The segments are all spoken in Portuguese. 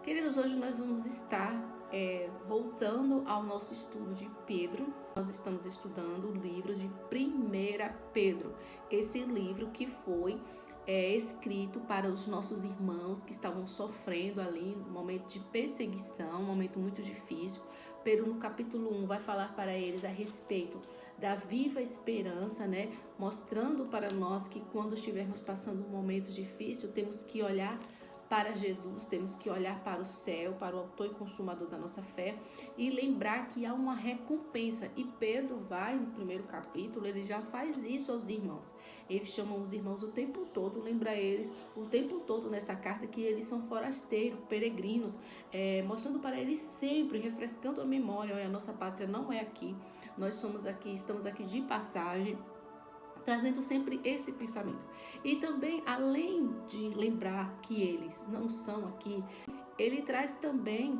Queridos, hoje nós vamos estar voltando ao nosso estudo de Pedro. Nós estamos estudando o livro de 1 Pedro, esse livro que foi escrito para os nossos irmãos que estavam sofrendo ali um momento de perseguição, um momento muito difícil. Pedro, no capítulo 1, vai falar para eles a respeito da viva esperança, né? Mostrando para nós que quando estivermos passando um momento difícil, temos que olhar para Jesus, temos que olhar para o céu, para o autor e consumador da nossa fé e lembrar que há uma recompensa. E Pedro vai, no primeiro capítulo, ele já faz isso aos irmãos. Eles chamam os irmãos o tempo todo, lembra eles o tempo todo nessa carta que eles são forasteiros, peregrinos, mostrando para eles sempre, refrescando a memória, olha, a nossa pátria não é aqui, nós somos aqui, estamos aqui de passagem, trazendo sempre esse pensamento. E também, além de lembrar que eles não são aqui, ele traz também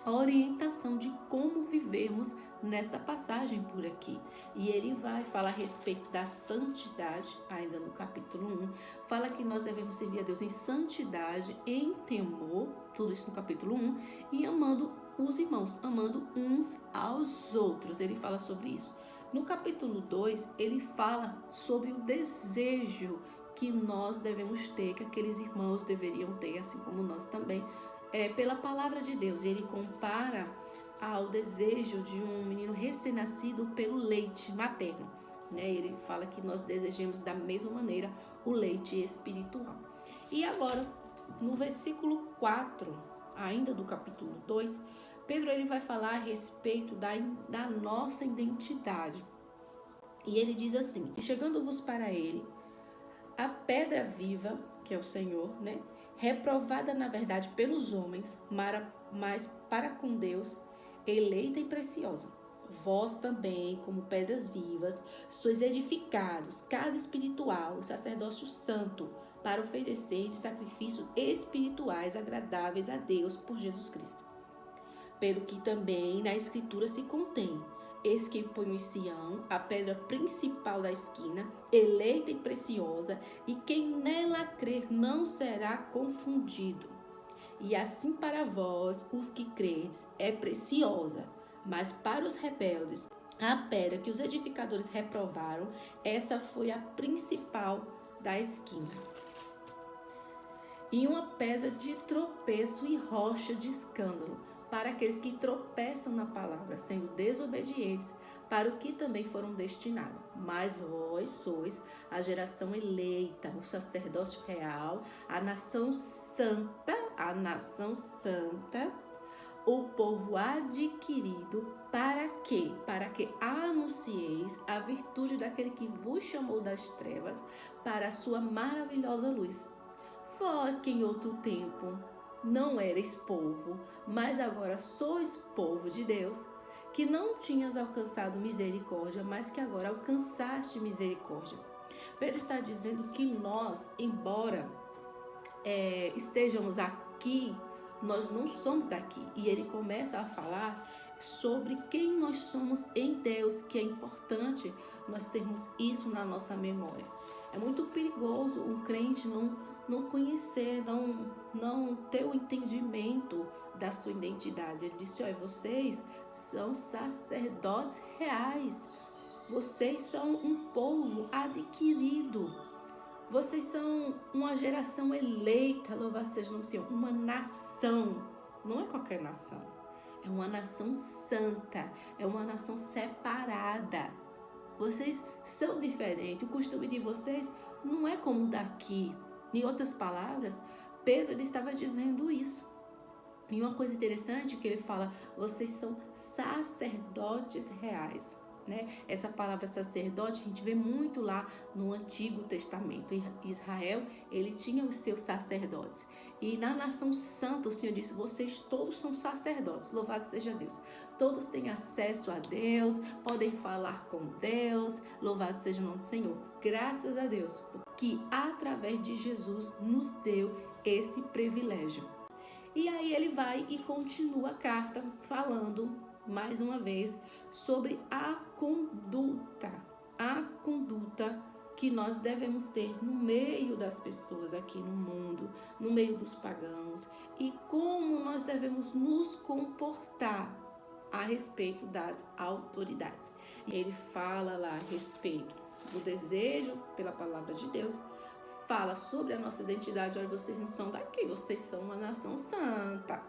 a orientação de como vivemos nessa passagem por aqui. E ele vai falar a respeito da santidade, ainda no capítulo 1, fala que nós devemos servir a Deus em santidade, em temor, tudo isso no capítulo 1, e amando os irmãos, amando uns aos outros. Ele fala sobre isso. No capítulo 2, ele fala sobre o desejo que nós devemos ter, que aqueles irmãos deveriam ter, assim como nós também, pela palavra de Deus. Ele compara ao desejo de um menino recém-nascido pelo leite materno, né? Ele fala que nós desejamos da mesma maneira o leite espiritual. E agora, no versículo 4, ainda do capítulo 2, Pedro ele vai falar a respeito da nossa identidade. E ele diz assim: chegando-vos para ele, a pedra viva, que é o Senhor, né? Reprovada na verdade pelos homens, mas para com Deus, eleita e preciosa. Vós também, como pedras vivas, sois edificados, casa espiritual, sacerdócio santo, para oferecer de sacrifícios espirituais agradáveis a Deus por Jesus Cristo. Pelo que também na Escritura se contém: eis que ponho em Sião a pedra principal da esquina, eleita e preciosa, e quem nela crer não será confundido. E assim para vós, os que credes, é preciosa, mas para os rebeldes, a pedra que os edificadores reprovaram, essa foi a principal da esquina. E uma pedra de tropeço e rocha de escândalo, para aqueles que tropeçam na palavra, sendo desobedientes, para o que também foram destinados. Mas vós sois a geração eleita, o sacerdócio real, a nação santa, o povo adquirido, para quê? Para que anuncieis a virtude daquele que vos chamou das trevas para a sua maravilhosa luz. Vós que em outro tempo não erais povo, mas agora sois povo de Deus, que não tinhas alcançado misericórdia, mas que agora alcançaste misericórdia. Pedro está dizendo que nós, embora estejamos aqui, nós não somos daqui. E ele começa a falar sobre quem nós somos em Deus, que é importante nós termos isso na nossa memória. É muito perigoso um crente não conhecer, não ter o entendimento da sua identidade. Ele disse: olha, vocês são sacerdotes reais, vocês são um povo adquirido, vocês são uma geração eleita, louvado seja o nome do Senhor, uma nação, não é qualquer nação, é uma nação santa, é uma nação separada. Vocês são diferentes, o costume de vocês não é como o daqui. Em outras palavras, Pedro ele estava dizendo isso. E uma coisa interessante que ele fala: vocês são sacerdotes reais, né? Essa palavra sacerdote a gente vê muito lá no Antigo Testamento. Israel, ele tinha os seus sacerdotes. E na nação santa, o Senhor disse: vocês todos são sacerdotes, louvado seja Deus. Todos têm acesso a Deus, podem falar com Deus, louvado seja o nome do Senhor. Graças a Deus, porque através de Jesus nos deu esse privilégio. E aí ele vai e continua a carta falando, mais uma vez, sobre a conduta que nós devemos ter no meio das pessoas aqui no mundo, no meio dos pagãos, e como nós devemos nos comportar a respeito das autoridades. Ele fala lá a respeito do desejo pela palavra de Deus, fala sobre a nossa identidade. Olha, vocês não são daqui, vocês são uma nação santa,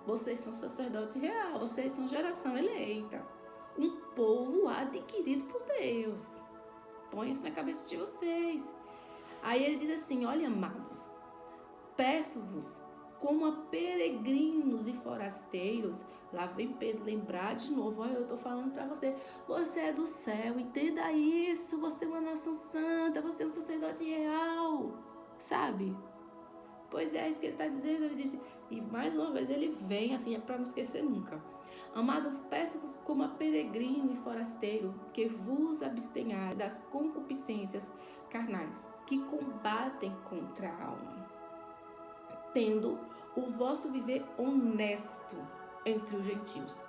vocês são sacerdote real, vocês são geração eleita, um povo adquirido por Deus. Põe isso na cabeça de vocês. Aí ele diz assim: olha, amados, peço-vos como a peregrinos e forasteiros. Lá vem Pedro lembrar de novo: olha, eu estou falando para você, você é do céu, entenda isso, você é uma nação santa, você é um sacerdote real, sabe? Pois é isso que ele está dizendo. Ele disse, e mais uma vez ele vem, assim, é para não esquecer nunca: amado, peço-vos como a peregrino e forasteiro, que vos abstenhais das concupiscências carnais, que combatem contra a alma, tendo o vosso viver honesto entre os gentios,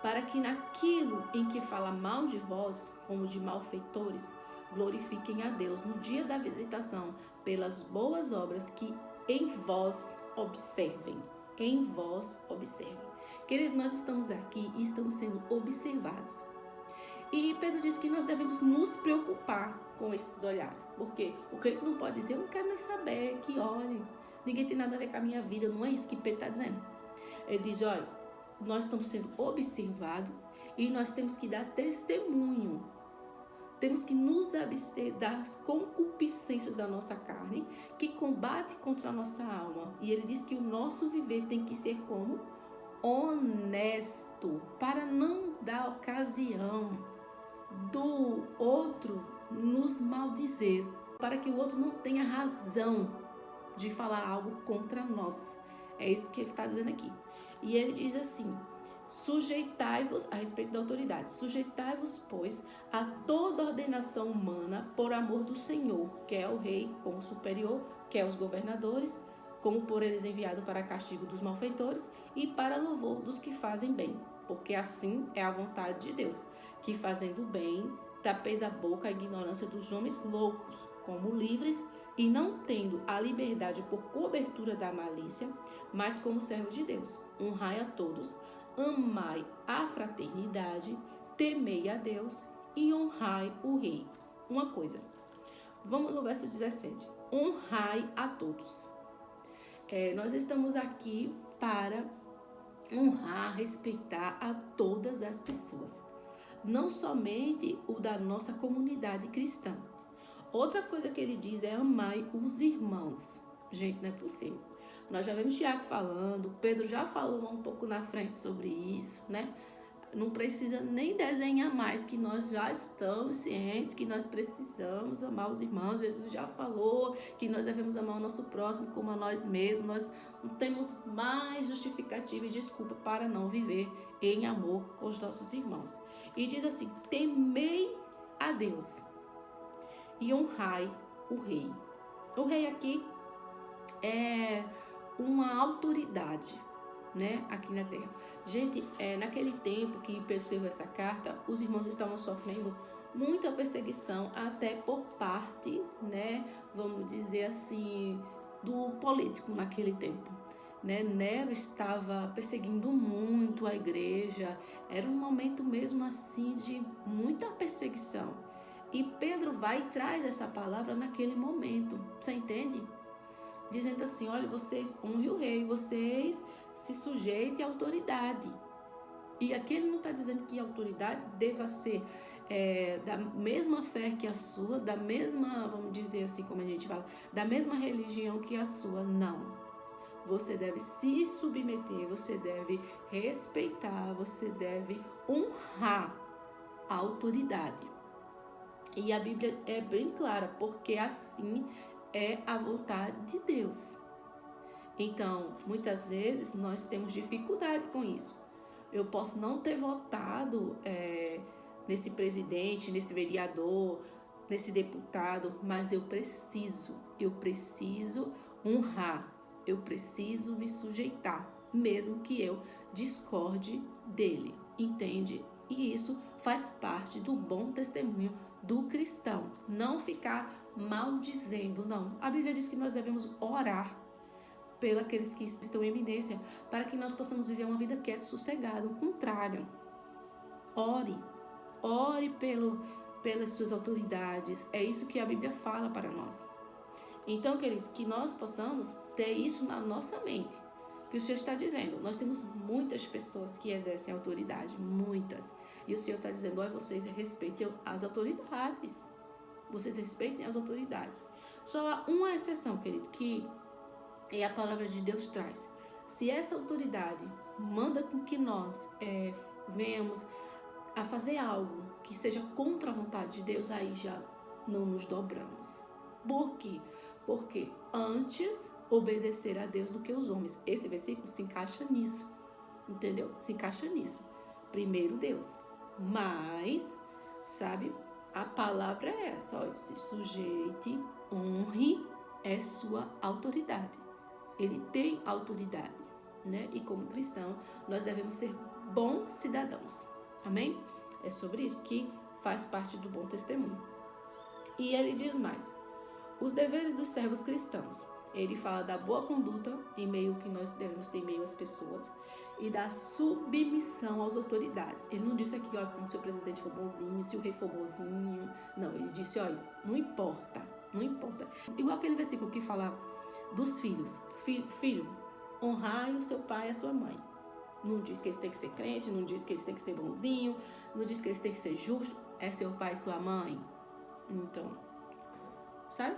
para que naquilo em que fala mal de vós, como de malfeitores, glorifiquem a Deus no dia da visitação, pelas boas obras que em vós observem. Em vós observem. Querido, nós estamos aqui e estamos sendo observados. E Pedro diz que nós devemos nos preocupar com esses olhares, porque o crente não pode dizer: eu não quero nem saber, que olhem, ninguém tem nada a ver com a minha vida. Não é isso que Pedro está dizendo. Ele diz: olha, nós estamos sendo observados e nós temos que dar testemunho. Temos que nos abster das concupiscências da nossa carne, que combate contra a nossa alma. E ele diz que o nosso viver tem que ser como? Honesto, para não dar ocasião do outro nos maldizer, para que o outro não tenha razão de falar algo contra nós. É isso que ele está dizendo aqui. E ele diz assim: sujeitai-vos, a respeito da autoridade, sujeitai-vos, pois, a toda ordenação humana por amor do Senhor, que é o rei como superior, que é os governadores, como por eles enviado para castigo dos malfeitores e para louvor dos que fazem bem, porque assim é a vontade de Deus, que fazendo bem tapeis a boca à ignorância dos homens loucos, como livres, e não tendo a liberdade por cobertura da malícia, mas como servo de Deus. Honrai a todos, amai a fraternidade, temei a Deus e honrai o rei. Uma coisa, vamos no verso 17. Honrai a todos. Nós estamos aqui para honrar, respeitar a todas as pessoas, não somente o da nossa comunidade cristã. Outra coisa que ele diz é: amai os irmãos. Gente, não é possível. Nós já vemos Tiago falando, Pedro já falou um pouco na frente sobre isso, né? Não precisa nem desenhar mais, que nós já estamos cientes que nós precisamos amar os irmãos. Jesus já falou que nós devemos amar o nosso próximo como a nós mesmos. Nós não temos mais justificativa e desculpa para não viver em amor com os nossos irmãos. E diz assim: temei a Deus e honrai o rei. O rei aqui é uma autoridade, né, aqui na terra. Gente, naquele tempo que Pedro escreveu essa carta, os irmãos estavam sofrendo muita perseguição, até por parte, né, vamos dizer assim, do político naquele tempo, né? Nero estava perseguindo muito a igreja, era um momento mesmo assim de muita perseguição. E Pedro vai e traz essa palavra naquele momento, você entende? Dizendo assim: olha, vocês honrem o rei, vocês se sujeitem à autoridade. E aqui ele não está dizendo que a autoridade deva ser da mesma fé que a sua, da mesma, vamos dizer assim, como a gente fala, da mesma religião que a sua. Não. Você deve se submeter, você deve respeitar, você deve honrar a autoridade. E a Bíblia é bem clara, porque assim é a vontade de Deus. Então, muitas vezes nós temos dificuldade com isso. Eu posso não ter votado nesse presidente, nesse vereador, nesse deputado, mas eu preciso honrar, eu preciso me sujeitar, mesmo que eu discorde dele, entende? E isso faz parte do bom testemunho do cristão, não ficar maldizendo, não. A Bíblia diz que nós devemos orar pelos aqueles que estão em eminência, para que nós possamos viver uma vida quieta e sossegada. O contrário, ore pelas suas autoridades. É isso que a Bíblia fala para nós. Então, queridos, que nós possamos ter isso na nossa mente. Que o Senhor está dizendo, nós temos muitas pessoas que exercem autoridade, muitas. E o Senhor está dizendo, olha, vocês respeitem as autoridades. Vocês respeitem as autoridades. Só há uma exceção, querido, que a palavra de Deus traz. Se essa autoridade manda com que nós venhamos a fazer algo que seja contra a vontade de Deus, aí já não nos dobramos. Por quê? Porque antes obedecer a Deus do que os homens. Esse versículo se encaixa nisso, entendeu? Se encaixa nisso. Primeiro Deus, mas, sabe, a palavra é essa, ó, se sujeite, honre, é sua autoridade. Ele tem autoridade, né? E como cristão, nós devemos ser bons cidadãos. Amém? É sobre isso que faz parte do bom testemunho. E ele diz mais, os deveres dos servos cristãos. Ele fala da boa conduta em meio que nós devemos ter em meio às pessoas e da submissão às autoridades. Ele não disse aqui, ó, quando o seu presidente for bonzinho, se o rei for bonzinho. Não, ele disse, olha, não importa. Igual aquele versículo que fala dos filhos. Filho, honrai o seu pai e a sua mãe. Não diz que eles têm que ser crente, não diz que eles têm que ser bonzinho, não diz que eles têm que ser justos. É seu pai e sua mãe. Então, sabe?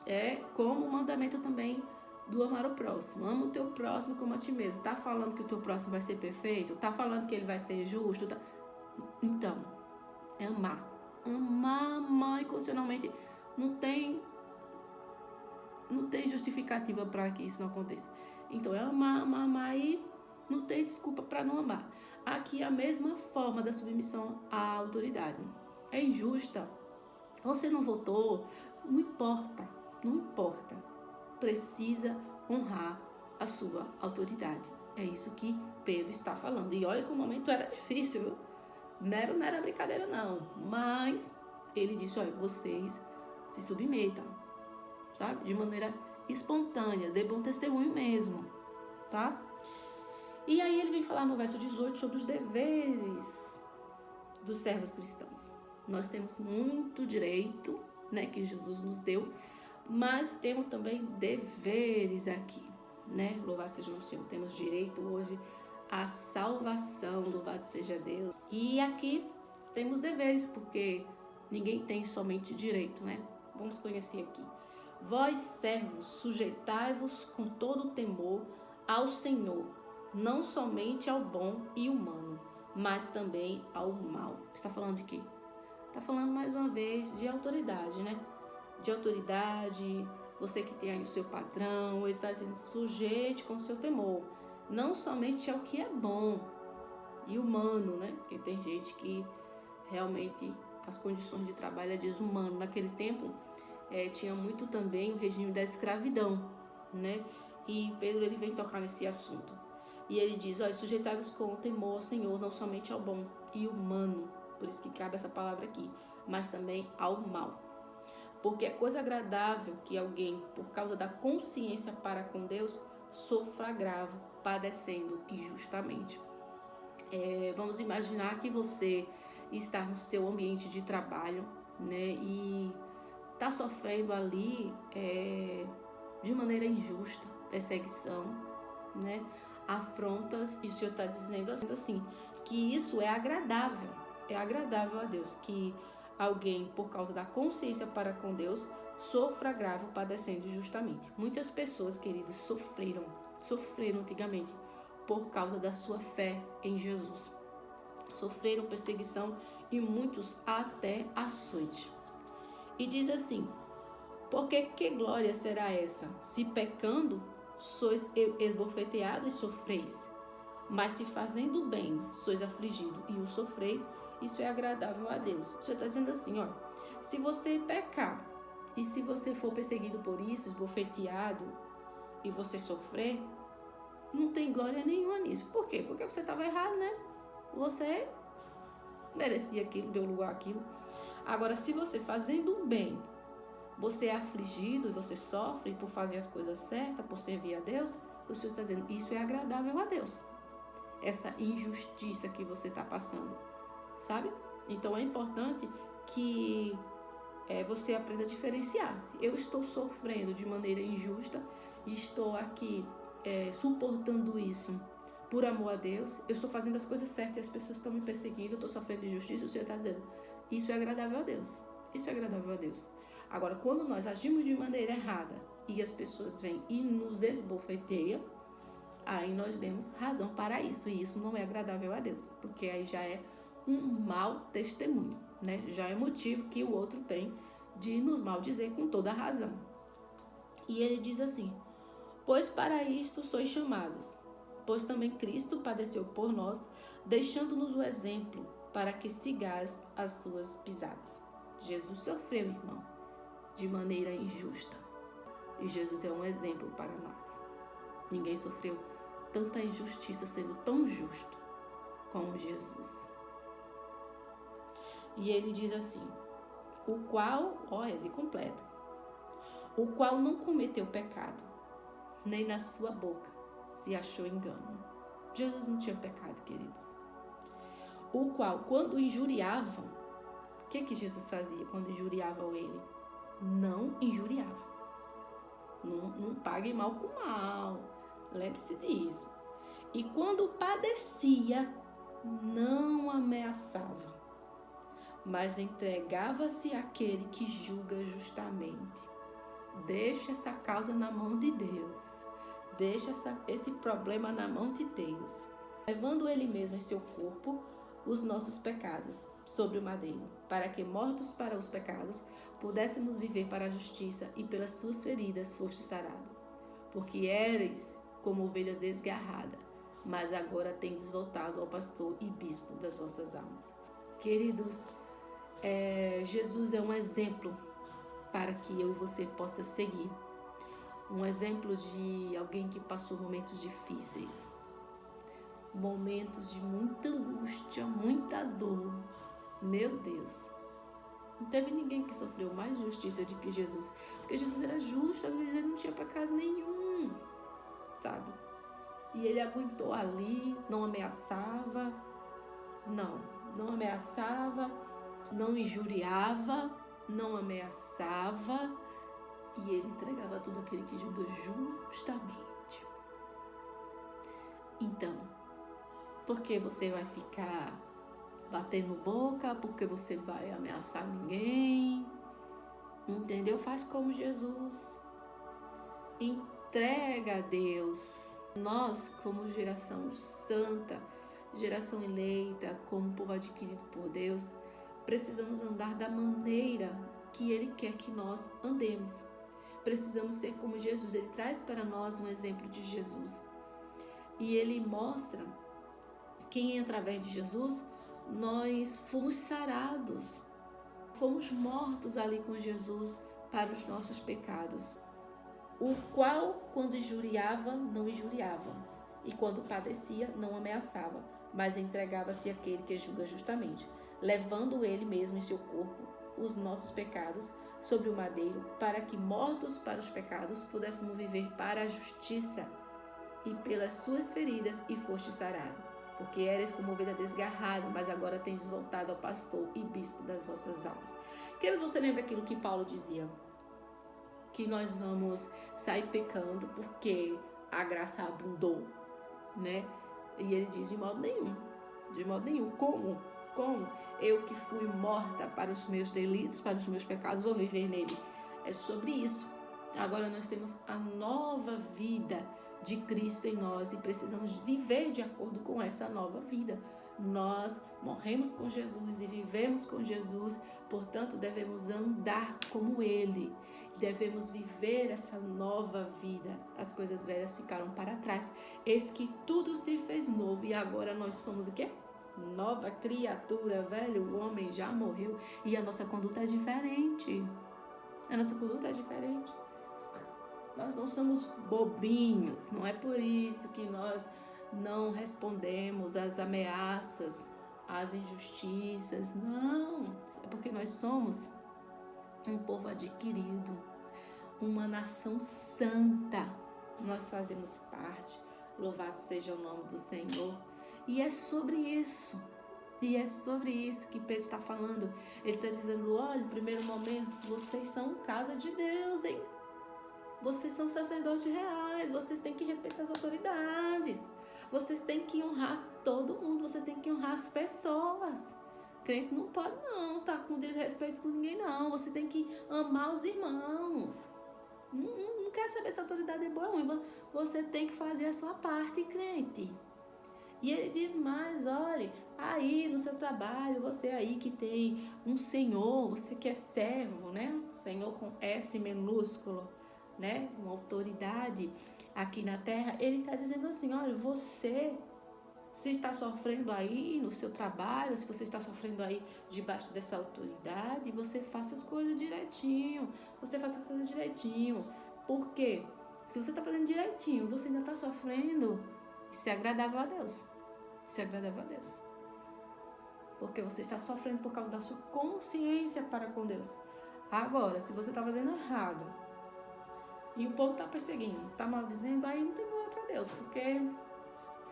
É como o mandamento também do amar o próximo. Ama o teu próximo como a ti mesmo. Tá falando que o teu próximo vai ser perfeito? Tá falando que ele vai ser justo? Então, é amar. Amar incondicionalmente. Não tem justificativa para que isso não aconteça. Então, é amar e não tem desculpa para não amar. Aqui é a mesma forma da submissão à autoridade. É injusta. Você não votou? Não importa. Precisa honrar a sua autoridade. É isso que Pedro está falando. E olha que o momento era difícil, viu? Não era brincadeira, não. Mas ele disse, olha, vocês se submetam, sabe? De maneira espontânea, dê bom testemunho mesmo, tá? E aí ele vem falar no verso 18 sobre os deveres dos servos cristãos. Nós temos muito direito, né, que Jesus nos deu, mas temos também deveres aqui, né? Louvado seja o Senhor. Temos direito hoje à salvação, louvado seja Deus. E aqui temos deveres, porque ninguém tem somente direito, né? Vamos conhecer aqui. Vós, servos, sujeitai-vos com todo o temor ao Senhor, não somente ao bom e humano, mas também ao mal. Está falando de quê? Está falando mais uma vez de autoridade, né? De autoridade, você que tem aí o seu patrão, ele está dizendo, sujeite com o seu temor, não somente ao que é bom e humano, né? Porque tem gente que realmente as condições de trabalho é desumano. Naquele tempo tinha muito também o regime da escravidão, né? E Pedro ele vem tocar nesse assunto. E ele diz, olha, sujeitai-vos com temor ao Senhor, não somente ao bom e humano, por isso que cabe essa palavra aqui, mas também ao mal. Porque é coisa agradável que alguém, por causa da consciência para com Deus, sofra agravo, padecendo injustamente. Vamos imaginar que você está no seu ambiente de trabalho, né, e está sofrendo ali de maneira injusta, perseguição, né, afrontas, e o Senhor está dizendo assim, que isso é agradável a Deus, que alguém, por causa da consciência para com Deus, sofra agravo padecendo injustamente. Muitas pessoas, queridos, sofreram antigamente por causa da sua fé em Jesus. Sofreram perseguição e muitos até açoite. E diz assim, porque que glória será essa, se pecando sois esbofeteados e sofreis? Mas se fazendo bem sois afligido e o sofreis, isso é agradável a Deus. Você está dizendo assim, ó, se você pecar e se você for perseguido por isso, esbofeteado, e você sofrer, não tem glória nenhuma nisso. Por quê? Porque você estava errado, né? Você merecia aquilo, deu lugar àquilo. Agora, se você fazendo bem, você é afligido e você sofre por fazer as coisas certas, por servir a Deus, o Senhor está dizendo, isso é agradável a Deus. Essa injustiça que você está passando, sabe? Então é importante que você aprenda a diferenciar. Eu estou sofrendo de maneira injusta e estou aqui suportando isso por amor a Deus. Eu estou fazendo as coisas certas e as pessoas estão me perseguindo, eu estou sofrendo injustiça. O Senhor está dizendo, isso é agradável a Deus. Isso é agradável a Deus. Agora, quando nós agimos de maneira errada e as pessoas vêm e nos esbofeteiam, aí nós demos razão para isso. E isso não é agradável a Deus, porque aí já é um mau testemunho, né? Já é motivo que o outro tem de nos maldizer com toda a razão. E ele diz assim, pois para isto sois chamados, pois também Cristo padeceu por nós, deixando-nos o exemplo para que sigais as suas pisadas. Jesus sofreu, irmão, de maneira injusta. E Jesus é um exemplo para nós. Ninguém sofreu tanta injustiça sendo tão justo como Jesus. E ele diz assim, o qual, ele completa, o qual não cometeu pecado, nem na sua boca se achou engano. Jesus não tinha pecado, queridos. O qual, quando injuriavam, o que Jesus fazia quando injuriavam ele? Não injuriava. Não pague mal com mal. Lembre-se disso. E quando padecia, não ameaçava, mas entregava-se àquele que julga justamente. Deixa essa causa na mão de Deus. Deixa esse problema na mão de Deus. Levando ele mesmo em seu corpo os nossos pecados sobre o madeiro, para que, mortos para os pecados, pudéssemos viver para a justiça, e pelas suas feridas foste sarado. Porque éreis como ovelhas desgarradas, mas agora tendes voltado ao pastor e bispo das vossas almas. Queridos, Jesus é um exemplo para que eu e você possa seguir. Um exemplo de alguém que passou momentos difíceis, momentos de muita angústia, muita dor. Meu Deus, não teve ninguém que sofreu mais justiça do que Jesus, porque Jesus era justo, ele não tinha pecado nenhum, sabe? E ele aguentou ali, não ameaçava, não ameaçava, não injuriava, não ameaçava, e ele entregava tudo aquele que julga justamente. Então, por que você vai ficar batendo boca? Por que você vai ameaçar ninguém? Entendeu? Faz como Jesus. Entrega a Deus. Nós, como geração santa, geração eleita, como povo adquirido por Deus, precisamos andar da maneira que Ele quer que nós andemos. Precisamos ser como Jesus. Ele traz para nós um exemplo de Jesus. E Ele mostra que através de Jesus nós fomos sarados. Fomos mortos ali com Jesus para os nossos pecados. O qual, quando injuriava, não injuriava, e quando padecia, não ameaçava, mas entregava-se àquele que julga justamente, levando ele mesmo em seu corpo os nossos pecados sobre o madeiro, para que, mortos para os pecados, pudéssemos viver para a justiça, e pelas suas feridas e foste sarado. Porque eres como ovelha desgarrada, mas agora tendes voltado ao pastor e bispo das vossas almas. Queridos, você lembra aquilo que Paulo dizia? Que nós vamos sair pecando porque a graça abundou, né? E ele diz, de modo nenhum. Como? Eu que fui morta para os meus delitos, para os meus pecados, vou viver nele. É sobre isso. Agora nós temos a nova vida de Cristo em nós e precisamos viver de acordo com essa nova vida. Nós morremos com Jesus e vivemos com Jesus, portanto devemos andar como Ele, devemos viver essa nova vida. As coisas velhas ficaram para trás, eis que tudo se fez novo, e agora nós somos o quê? Nova criatura, velho homem já morreu, e a nossa conduta é diferente. Nós não somos bobinhos, não é por isso que nós não respondemos às ameaças, às injustiças, não. É porque nós somos um povo adquirido, uma nação santa. Nós fazemos parte. Louvado seja o nome do Senhor. E é sobre isso. E é sobre isso que Pedro está falando. Ele está dizendo, olha, no primeiro momento, vocês são casa de Deus, hein? Vocês são sacerdotes reais, vocês têm que respeitar as autoridades. Vocês têm que honrar todo mundo, vocês têm que honrar as pessoas. Crente não pode não, tá com desrespeito com ninguém não. Você tem que amar os irmãos. Não quer saber se a autoridade é boa ou ruim. Você tem que fazer a sua parte, crente. E ele diz mais, olha, aí no seu trabalho, você aí que tem um senhor, você que é servo, né? Senhor com S minúsculo, né? Uma autoridade aqui na terra. Ele está dizendo assim, olha, você, se está sofrendo aí no seu trabalho, se você está sofrendo aí debaixo dessa autoridade, você faça as coisas direitinho. Você faça as coisas direitinho. Por quê? Se você está fazendo direitinho, você ainda está sofrendo, isso é agradável a Deus. Isso é agradável a Deus. Porque você está sofrendo por causa da sua consciência para com Deus. Agora, se você está fazendo errado e o povo está perseguindo, está maldizendo, aí não tem glória para Deus. Porque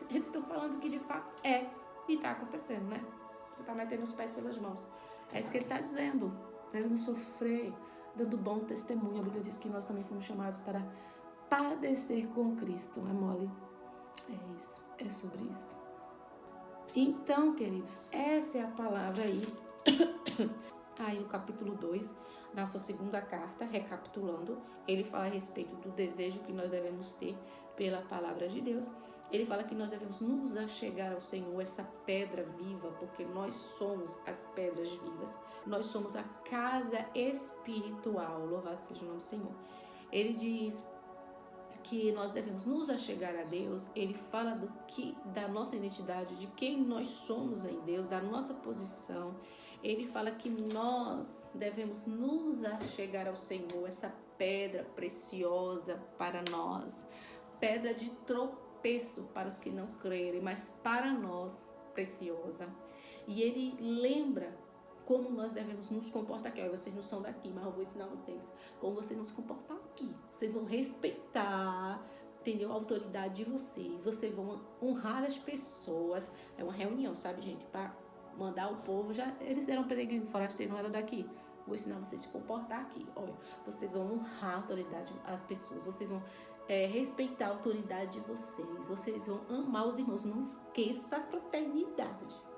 eles estão falando que de fato é e está acontecendo, né? Você está metendo os pés pelas mãos. É isso que ele está dizendo. Devemos sofrer, dando bom testemunho. A Bíblia diz que nós também fomos chamados para padecer com Cristo. Não é mole? É isso. É sobre isso. Então, queridos, essa é a palavra aí. Aí no capítulo 2, na sua segunda carta, recapitulando, ele fala a respeito do desejo que nós devemos ter pela palavra de Deus. Ele fala que nós devemos nos achegar ao Senhor, essa pedra viva, porque nós somos as pedras vivas. Nós somos a casa espiritual, louvado seja o nome do Senhor. Ele diz que nós devemos nos achegar a Deus. Ele fala da nossa identidade, de quem nós somos em Deus, da nossa posição. Ele fala que nós devemos nos achegar ao Senhor, essa pedra preciosa para nós, pedra de tropeço para os que não crerem, mas para nós preciosa. E ele lembra como nós devemos nos comportar aqui. Olha, vocês não são daqui, mas eu vou ensinar vocês como vocês vão se comportar aqui. Vocês vão respeitar, entendeu? A autoridade de vocês. Vocês vão honrar as pessoas. É uma reunião, sabe, gente? Para mandar o povo. Já eles eram peregrinos forasteiros, não eram daqui. Vou ensinar vocês a se comportar aqui. Olha, vocês vão honrar a autoridade das pessoas. Vocês vão respeitar a autoridade de vocês. Vocês vão amar os irmãos. Não esqueça a fraternidade.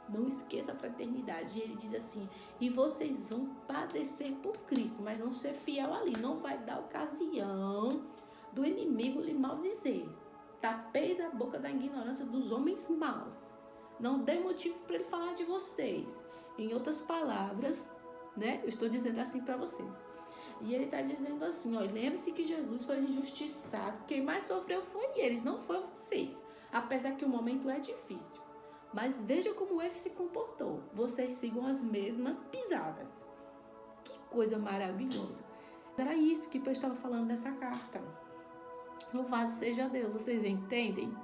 Não esqueça a fraternidade. E ele diz assim, e vocês vão padecer por Cristo, mas vão ser fiel ali. Não vai dar ocasião do inimigo lhe maldizer. Tapeis a boca da ignorância dos homens maus. Não dê motivo para ele falar de vocês. Em outras palavras, né? Eu estou dizendo assim para vocês. E ele está dizendo assim, ó, lembre-se que Jesus foi injustiçado. Quem mais sofreu foi eles, não foi vocês. Apesar que o momento é difícil. Mas veja como ele se comportou. Vocês sigam as mesmas pisadas. Que coisa maravilhosa. Era isso que Pedro estava falando nessa carta. Louvado seja Deus. Vocês entendem?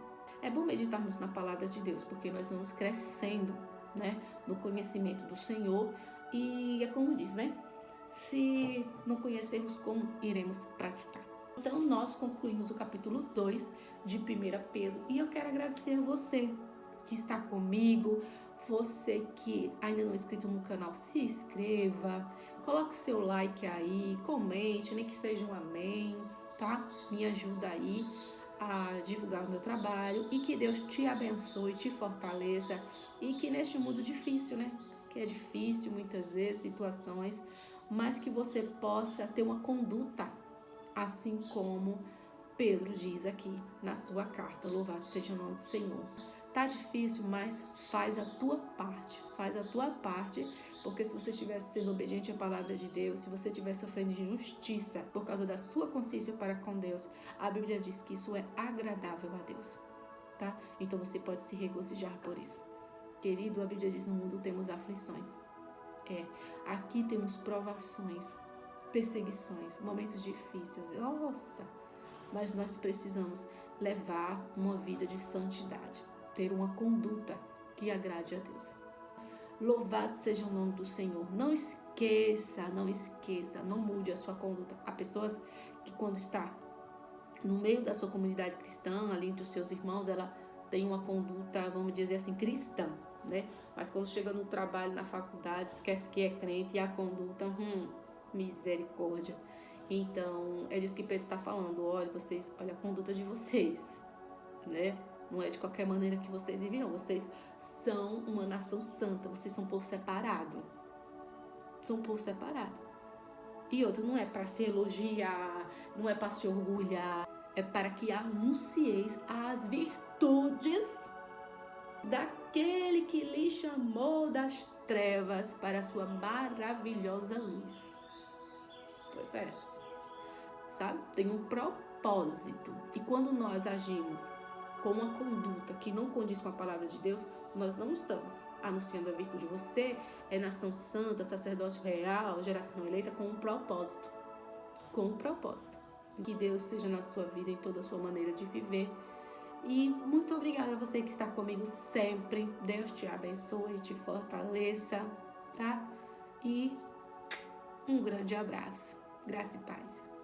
É bom meditarmos na palavra de Deus, porque nós vamos crescendo, né, no conhecimento do Senhor. E é como diz, né? Se não conhecermos, como iremos praticar? Então, nós concluímos o capítulo 2 de 1 Pedro. E eu quero agradecer a você que está comigo, você que ainda não é inscrito no canal, se inscreva, coloque o seu like aí, comente, nem que seja um amém, tá? Me ajuda aí a divulgar o meu trabalho e que Deus te abençoe, te fortaleça e que neste mundo difícil, né? Que é difícil muitas vezes, situações, mas que você possa ter uma conduta assim como Pedro diz aqui na sua carta. Louvado seja o nome do Senhor. Tá difícil, mas faz a tua parte. Faz a tua parte, porque se você estivesse sendo obediente à palavra de Deus, se você estivesse sofrendo de injustiça por causa da sua consciência para com Deus, a Bíblia diz que isso é agradável a Deus, tá? Então você pode se regozijar por isso. Querido, a Bíblia diz, no mundo temos aflições. Aqui temos provações, perseguições, momentos difíceis. Nossa! Mas nós precisamos levar uma vida de santidade. Ter uma conduta que agrade a Deus. Louvado seja o nome do Senhor. Não esqueça, não mude a sua conduta. Há pessoas que quando está no meio da sua comunidade cristã, ali entre os seus irmãos, ela tem uma conduta, vamos dizer assim, cristã, né? Mas quando chega no trabalho, na faculdade, esquece que é crente e a conduta, misericórdia. Então, é disso que Pedro está falando. Olha a conduta de vocês, né? Não é de qualquer maneira que vocês vivem, não. Vocês são uma nação santa, vocês são um povo separado. São um povo separado. E outro, não é para se elogiar, não é para se orgulhar, é para que anuncieis as virtudes daquele que lhe chamou das trevas para a sua maravilhosa luz. Pois é. Sabe? Tem um propósito. E quando nós agimos com uma conduta que não condiz com a palavra de Deus, nós não estamos anunciando a virtude. Você é nação santa, sacerdócio real, geração eleita com um propósito. Com um propósito. Que Deus seja na sua vida, em toda a sua maneira de viver. E muito obrigada a você que está comigo sempre. Deus te abençoe, te fortaleça, tá? E um grande abraço. Graça e paz.